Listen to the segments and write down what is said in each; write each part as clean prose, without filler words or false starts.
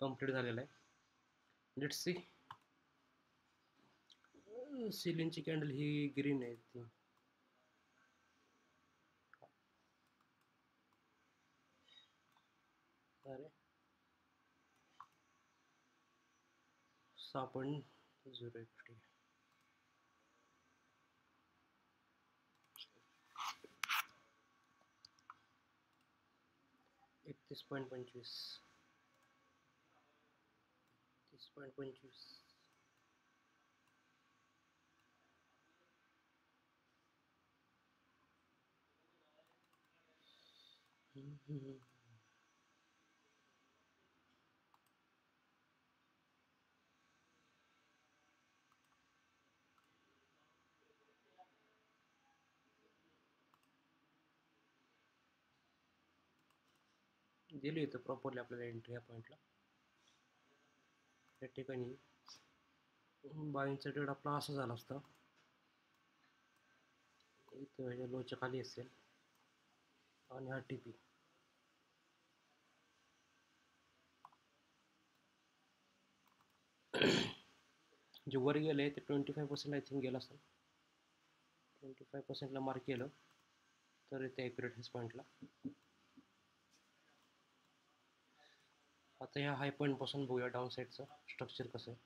Complete झालेला आहे. Let's see. सिलिंगची कॅन्डल ही ग्रीन आहे ती. अरे 6.0 31.25 30.25 दिली इथं प्रॉपरली आपल्याला एंट्री या पॉईंटला. या ठिकाणी बाईंगचा ट्रेड आपला असा झाला असता, इथं ह्याच्या लोच्या खाली असेल आणि हा टीपी जे वर गेले ते 25% आय थिंक गेलं असेल. 25%ला मार्क केलं तर ते ॲक्युरेट हेच पॉईंटला. आता ह्या हाय पॉईंटपासून बघूया डाऊन साईडचं स्ट्रक्चर कसं आहे.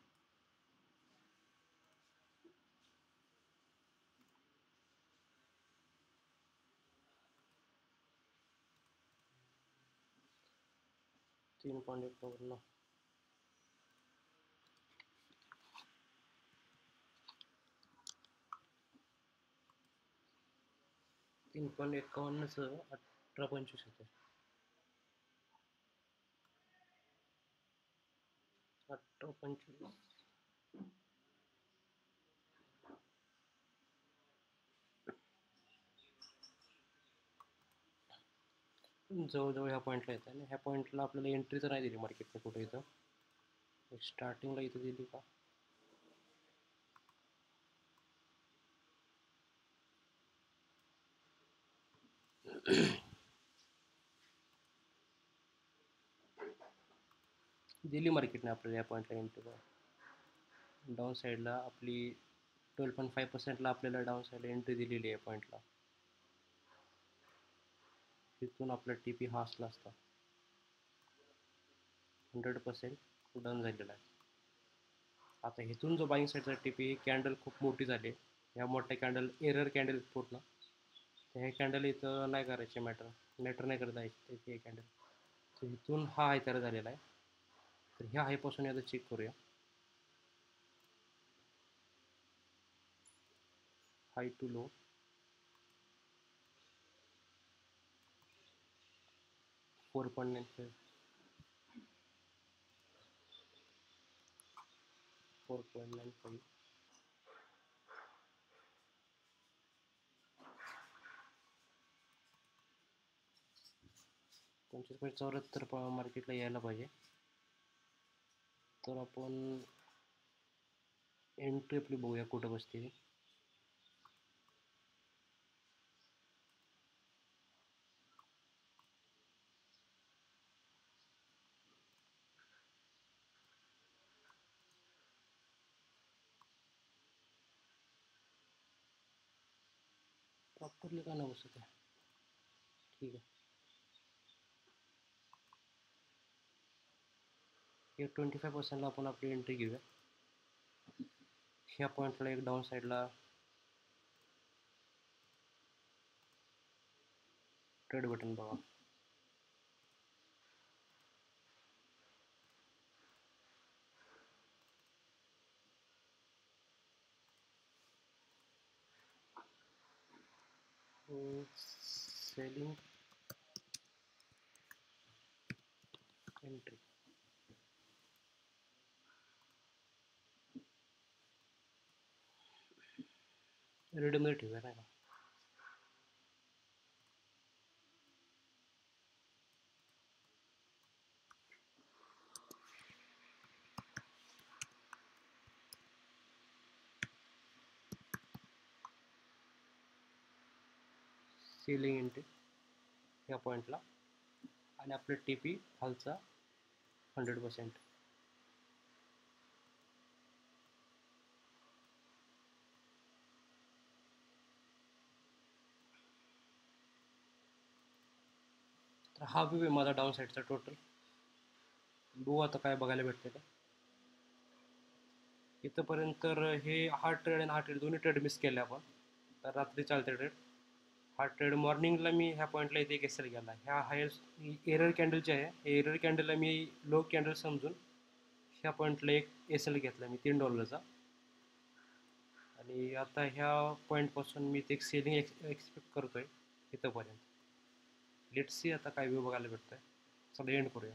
तीन पॉईंट एक ना 3.51चं 18.25 होते. 18.25 जवळजवळ ह्या पॉईंटला येतं आणि ह्या पॉईंटला आपल्याला एंट्री तर नाही दिली मार्केटने कुठे. इथं स्टार्टिंगला इथं दिली का. दिली मार्केटने आपल्याला या पॉईंटला एंट्री. डाऊन साईडला आपली 12.5%ला आपल्याला डाऊन साईडला एंट्री दिलेली आहे पॉईंटला. तिथून आपला टी पी हा असला असता 100% डन झालेला आहे. आता इथून जो बाईंग साईडचा टी पी कॅन्डल खूप मोठी झाली. ह्या मोठ्या कॅन्डल एरर कॅन्डल पूर्ण. तर हे कॅन्डल इथं नाही करायचे मॅटर नाही करता यायचे हे कॅन्डल. तर इथून हा हाय तयार झालेला आहे. तर ह्या हायपासून आता चेक करूया. हाय टू लो 4.95 4.95 25.74 मार्केटला यायला पाहिजे. तर आपण एंट्री आपली बघूया कुठं बसते. प्रॉपरली का नाही बसत आहे. ठीक आहे. हे 25%ला आपण आपली एंट्री घेऊया. ह्या पॉईंटला एक डाऊन साईडला ट्रेड बटन बघा. सेलिंग एंट्री रेडीमध्ये ठेवूया नाही का. सेलिंग एंट्री या पॉईंटला आणि आपलं टी पी खालचा 100%. तर हा व्यू आहे माझा डाऊन साईडचा टोटल. बघू आता काय बघायला भेटते का. इथंपर्यंत तर हे हा ट्रेड आणि हा ट्रेड दोन्ही ट्रेड मिस केले आपण. तर रात्री चालते ट्रेड. हा ट्रेड मॉर्निंगला मी ह्या पॉईंटला इथे एक एस एल गेला. ह्या हायस्ट एरर कॅन्डलचे आहे. एरर कॅन्डलला मी लो कॅन्डल समजून ह्या पॉईंटला एक एस एल घेतला मी $3. आणि आता ह्या पॉईंटपासून मी ते एक सेलिंग एक्सपेक्ट करतोय इथंपर्यंत. लेट्स सी आता काय व्यू बघायला भेटतोय. चला एंड करूया.